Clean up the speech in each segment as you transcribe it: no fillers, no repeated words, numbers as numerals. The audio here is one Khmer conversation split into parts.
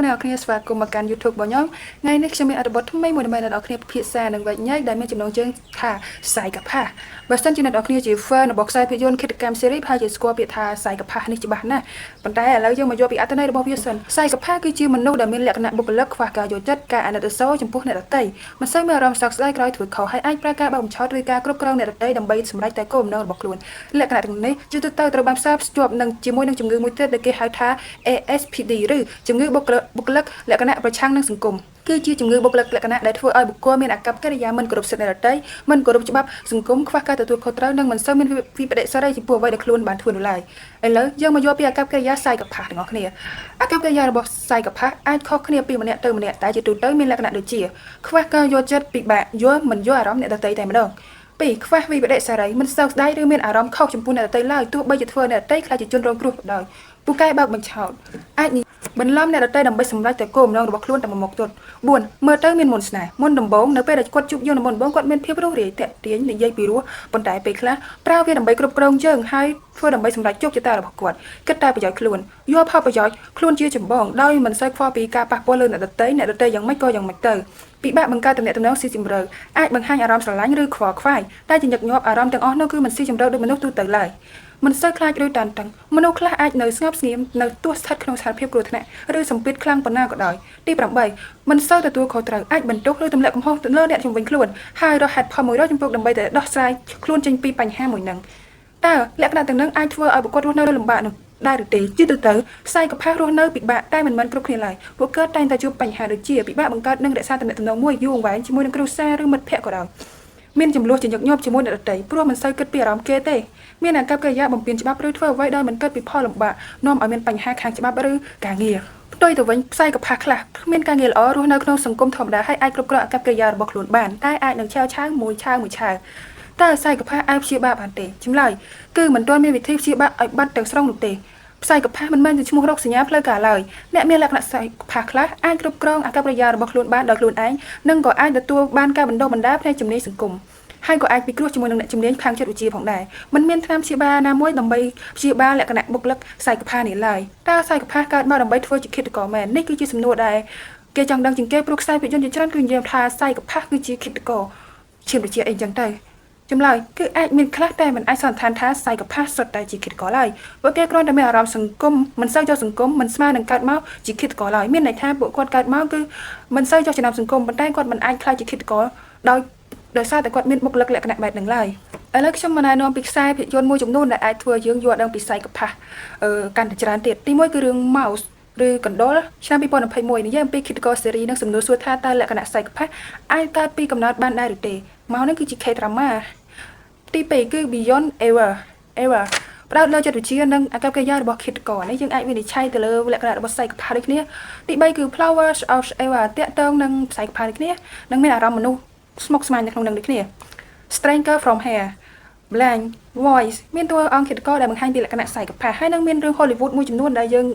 អ្នកគ្នាស្វាគមន៍មកកាន់ YouTube របស់ខ្ញុំថ្ងៃនេះខ្ញុំមានអត្ថបទថ្មីមួយដើម្បីអ្នកនរគ្នាពិភាក្សានឹងវិញ្ញាណដែលមានចំណងជើងថាសាយកផាសបើសិនជាអ្នកនរគ្នាជា fan របស់ខ្សែភាពយន្តគិតកម្មស៊េរីហើយជាស្គាល់ពាក្យថាសាយកផាសនេះច្បាស់ណាស់ប៉ុន្តែឥឡូវយើងមកយកពីអត្ថន័យរបស់វាសិនសាយកផាសគឺជាមនុស្សដែលមានលក្ខណៈបុគ្គលិកខ្វះការយល់ចិត្តការអាណិតអាសូរចំពោះអ្នកដទៃមិនសូវមានអារម្មណ៍សោកស្ដាយក្រោយធ្វើខុសហើយអាចប្រើការបោកបញ្ឆោតឬការគ្រប់គ្រងអ្នកដទៃដើម្បីសម្រេចតែគោលបំណងរបស់ខ្លួនលក្ខណៈទាំងនេះជាទូទៅត្រូវបានផ្សារភ្ជាប់នឹងជាមួយនឹងជំងឺមួយទៀតដែលគេហៅថា ASPD ឬជំងឺបុគ្គលិកលក្ខណៈប្រឆាំងនឹងសង្គមគឺជាជំងឺបុគ្គលិកលក្ខណៈដែលធ្វើឲ្យបុគ្គលមានអាកប្បកិរិយាមិនគោរពសិទ្ធិអ្នកដទៃមិនគោរពច្បាប់សង្គមខ្វះការទទួលខុសត្រូវនិងមិនសូវមានវិបដិសារីចំពោះអ្វីដែលខ្លួនបានធ្វើនោះឡើយឥឡូវយើងមកយកពីអាកប្បកិរិយាសាយកផាសទាំងអស់គ្នាអាកប្បកិរិយារបស់សាយកផាសអាចខុសគ្នាពីម្នាក់ទៅម្នាក់តែជាទូទៅមានលក្ខណៈដូចជាខ្វះការយល់ចិត្តពិបាកយល់មិនយល់អារម្មណ៍អ្នកដទៃតែម្ដង2ខ្វះវិបដិសារីមិនសោកស្ដាយឬមានអារម្មណ៍ខុសចំពោះអ្នកដទៃឡើយទោះបីជាធ្វើអ្នកដទៃខ្លាចជាជនរងគ្រោះក៏ដោយពូកែបើកបញ្ឆោតអាចបន្លំអ្នកដទៃដើម្បីសម្រេចតែគោលបំណងរបស់ខ្លួនតែមួយមុខទៀត4មើលទៅមានមុនស្នេហ៍មុនដំបូងនៅពេលដែលគាត់ជួបយើងមុនដំបូងគាត់មានភាពរួសរាយតាក់ទាញនិយាយពីរោះប៉ុន្តែពេលខ្លះប្រើវាដើម្បីគ្រប់គ្រងយើងហើយធ្វើដើម្បីសម្រេចជោគជតារបស់គាត់គិតតែប្រយោជន៍ខ្លួនយល់ផលប្រយោជន៍ខ្លួនជាចម្បងដោយមិនសូវខ្វល់ពីការប៉ះពាល់លើអ្នកដទៃយ៉ាងម៉េចក៏យ៉ាងម៉េចទៅពិបាកបង្កើតទំនាក់ទំនងស៊ីជម្រៅអាចបង្ហាញអារម្មណ៍ស្រឡាញ់ឬខ្វល់ខ្វាយតែជាញឹកញាប់អារម្មណ៍ទាំងអស់នោះគឺមិនស៊ីជម្រៅដូចមនុស្សទូទៅឡើយមិនសូវខ្លាចឬតានតឹងមនុស្សខ្លះអាចនៅស្ងប់ស្ងៀមនៅទោះស្ថិតក្នុងស្ថានភាពគ្រោះថ្នាក់ឬសម្ពាធខ្លាំងប៉ុណ្ណាក៏ដោយទី8មិនសូវទទួលខុសត្រូវអាចបន្ទោសឬទម្លាក់កំហុសទៅលើអ្នកជំនាញខ្លួនហើយរកហេតុផល100ចំពោះដើម្បីតែដោះស្រាយខ្លួនចេញពីបញ្ហាមួយហ្នឹងតើលក្ខណៈទាំងនោះអាចធ្វើឲ្យបុគ្គលរស់នៅលំបាកនោះដែរឬទេជាទូទៅផ្សាយកផាសរស់នៅពិបាកតែមិនមែនគ្រប់គ្នាឡើយពួកគាត់តែងតែជួបបញ្ហាដូចជាពិបាកបង្កើតនិងរក្សាទំនាក់ទំនងមួយយូរអង្វែងជាមួយនឹងគ្រួសារឬមិត្តភ័ក្តិក៏ដោយមានចំនួនជាញឹកញាប់ជាមួយអ្នកដទៃព្រោះមិនសូវគិតពីអារម្មណ៍គេទេមានអាកប្បកិរិយាបំពេញច្បាប់ឬធ្វើអ្វីដោយមិនគិតពីផលលំបាកនាំឲ្យមានបញ្ហាខាងច្បាប់ឬការងារផ្ទុយទៅវិញផ្សាយកផាសខ្លះគ្មានការងារល្អរស់នៅក្នុងសង្គមធម្មតាហើយអាចគ្រប់គ្រងអាកប្បកិរិយារបស់ខ្លួនបានតែអាចនឹងឆាវមួយឆាវតើផ្សាយកផាសអាចព្យាបាលបានទេចម្លើយគឺមិនទាន់មានវិធីព្យាបាលឲ្យបាត់ទាំងស្រុងនោះទេផ្សាយកផាសមិនមែនជាឈ្មោះរោគសញ្ញាផ្លូវការឡើយអ្នកមានលក្ខណៈផ្សាយផាសខ្លះអាចគ្រប់គ្រងអាកប្បកិរិយារបស់ខ្លួនបានដោយខ្លួនឯងនិងក៏អាចទទួលបានការបណ្ដុះបណ្ដាលផ្នែកជំនាញសង្គមហើយក៏អាចពិគ្រោះជាមួយនឹងអ្នកជំនាញខាងចិត្តវិទ្យាផងដែរមិនមានថ្នាំព្យាបាលណាមួយដើម្បីព្យាបាលលក្ខណៈបុគ្គលិកផ្សាយកផាសនេះឡើយតើផ្សាយកផាសកើតមកដើម្បីធ្វើជាឃាតករមែននេះគឺជាសំណួរដែលគេចង់ដឹងជាងគេព្រោះខ្សែភាពយន្តជាច្រើនគឺនិយាយថាផ្សាយកផាសគឺជាឃាតករឈាមវិទ្យាអីចឹងទៅចម្លើយគឺអាចមានខ្លះតែមិនអាចសន្និដ្ឋានថាផ្សាយកផាសសុទ្ធតែជាឃាតករឡើយពួកគេគ្រាន់តែមានអារម្មណ៍សង្គមមិនសូវចុះសង្គមមិនស្មើនឹងកើតមកជាឃាតករឡើយមានន័យថាពួកគាត់កើតមកគឺមិនសូវចុះចំណាំសង្គមប៉ុន្តែគាត់មិនអាចខ្លាចជាឃាតករដោយសារតែគាត់មានបុគ្គលិកលក្ខណៈបែបហ្នឹងឡើយឥឡូវខ្ញុំមកណែនាំពីខ្សែភាពយន្តមួយចំនួនដែលអាចធ្វើយើងយល់ដឹងពីផ្សាយកផាសកាន់តែច្រើនទៀតទី1គឺរឿង Mouse ឬកណ្ដុរឆ្នាំ2021និយាយអំពីឃាតករស៊េរីនិងសំណួរសួរថាតើលក្ខណៈផ្សាយកផាសអាចកើតពីកំណើតបានដែរឬទេមកនេះគឺជា K-drama ទី2គឺ Beyond Ever ផ្ដោតលើចិត្តវិទ្យានិងអាកប្បកិរិយារបស់ឃាតករនេះយើងអាចវិនិច្ឆ័យទៅលើលក្ខណៈរបស់ផ្សាយកផាសដូចគ្នាទី3គឺ Flowers of Ever តាក់ទងនឹងផ្សាយកផាសដូចគ្នានិងមានអារម្មណ៍មនុស្សស្មុគស្មាញនៅក្នុងនឹងដូចគ្នា Stranger from Here Blank Voice មានតួអង្គឃាតករដែលបង្ហាញពីលក្ខណៈផ្សាយកផាសហើយនឹងមានរឿង Hollywood មួយចំនួនដែលយើង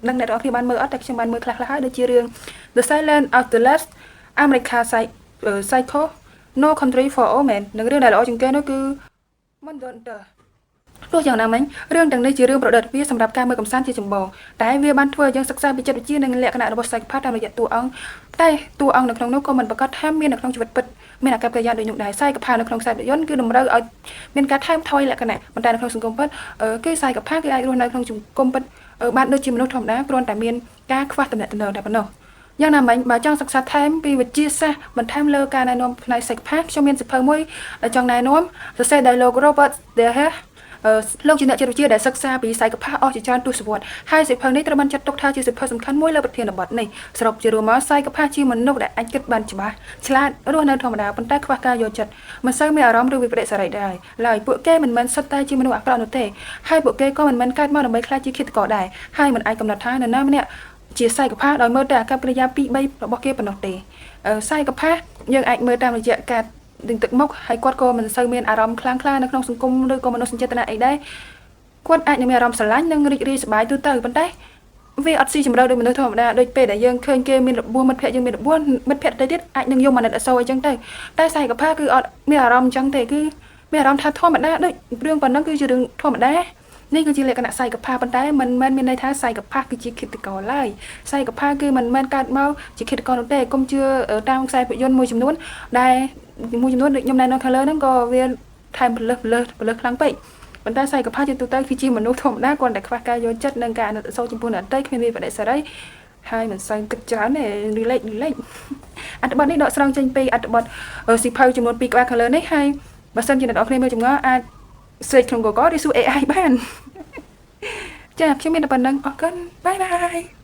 នឹងអ្នកនរគ្នាបានមើលអត់តែខ្ញុំបានមើលខ្លះៗហើយដូចជារឿង The Silence of the Last America Psycho No Country for Old Men និងរឿងដែលល្អជាងគេនោះគឺ Mindhunter ទោះយ៉ាងណាមិញរឿងទាំងនេះជារឿងប្រឌិតវាសម្រាប់ការមើលកម្សាន្តជាចម្បងតែវាបានធ្វើឲ្យយើងសិក្សាពីចិត្តវិទ្យានិងលក្ខណៈរបស់ផ្សាយកផាសតាមរយៈតួអង្គតែតួអង្គនៅក្នុងនោះក៏មិនប្រកាសថាមាននៅក្នុងជីវិតពិតមានអាកប្បកិរិយាដូចនោះដែរផ្សាយកផាសនៅក្នុងខ្សែភាពយន្តគឺតម្រូវឲ្យមានការថែមថយលក្ខណៈប៉ុន្តែនៅក្នុងសង្គមពិតគឺផ្សាយកផាសគឺអាចរស់នៅក្នុងសង្គមពិតបានដូចជាមនុស្សធម្មតាគ្រាន់តែមានការខ្វះទំនាក់ទំនងតែប៉ុណ្ណោះយ៉ាងណាមិញបើចង់សិក្សាថែមពីវិទ្យាសាស្ត្របន្ថែមលើការណែនាំផ្នែកផ្សាយកផាសខ្ញុំមានសៀវភៅមួយដែលចង់ណែនាំសរសេរដោយលោក Robert Deher លោកជាអ្នកចិត្តវិទ្យាដែលសិក្សាពីផ្សាយកផាសអស់ជាច្រើនទសវត្សរ៍ហើយសៀវភៅនេះត្រូវបានចាត់ទុកថាជាសៀវភៅសំខាន់មួយលើប្រធានបទនេះសរុបជារួមមកផ្សាយកផាសជាមនុស្សដែលអាចគិតបានច្បាស់ឆ្លាតរស់នៅធម្មតាប៉ុន្តែខ្វះការយល់ចិត្តមិនសូវមានអារម្មណ៍ឬវិបដិសារីដែរឡើយពួកគេមិនមែនសុទ្ធតែជាមនុស្សអាក្រក់នោះទេហើយពួកគេក៏មិនមែនកើតមកដើម្បីខ្លាចជាឃាតករដែរហើយមិនអាចកំណត់ថានរណាម្នាក់ជាផ្សាយកផាសដោយមើលតែអាកប្បកិរិយា2-3របស់គេប៉ុណ្ណោះទេផ្សាយកផាសយើងអាចមើលតាមរយៈការดึงទឹកមុខហើយគាត់ក៏មិនសូវមានអារម្មណ៍ខ្លាំងក្លានៅក្នុងសង្គមឬក៏មនោសញ្ចេតនាអីដែរគាត់អាចនឹងមានអារម្មណ៍ស្រឡាញ់និងរីករាយសប្បាយទូទៅប៉ុន្តែវាអត់ស៊ីជម្រៅដូចមនុស្សធម្មតាដូចពេលដែលយើងឃើញគេមានរបួសមិត្តភក្តិយើងមានរបួសមិត្តភក្តិទៅទៀតអាចនឹងយកមកណិតអសូរអីចឹងទៅតែផ្សាយកផាសគឺអត់មានអារម្មណ៍អញ្ចឹងទេគឺមានអារម្មណ៍ថាធម្មតាដូចរឿងប៉ុណ្ណឹងគឺជារឿងធម្មតា នេះគឺជាលក្ខណៈសៃកផាប៉ុន្តែមិនមែនមានន័យថាសៃកផាគឺជាឃាតករឡើយសៃកផាគឺមិនមែនកើតមកជាឃាតករនោះទេកុំជឿតាមខ្សែភាពយន្តមួយចំនួនដែលមួយចំនួនដូចខ្ញុំណែនាំខាងលើហ្នឹងក៏វាថែមពលឹះខ្លាំងពេកប៉ុន្តែសៃកផាជាទូទៅគឺជាមនុស្សធម្មតាគ្រាន់តែខ្វះការយល់ចិត្តនិងការអាណិតអាសូរចំពោះអ្នកដទៃគ្មានវាបដិសេរីហើយមិនសូវគិតច្រើនទេរីលេចអត្ថបទនេះដកស្រង់ចេញពីអត្ថបទស៊ីភៅចំនួន2ក្បាលខាងលើនេះហើយបើសិនជាអ្នកនរគ្នាមើលចម្ងល់អាចសេចក្នុង Google ឬសួរ AI បានចាខ្ញុំមានតែប៉ុណ្្នឹងអរគុណបាយ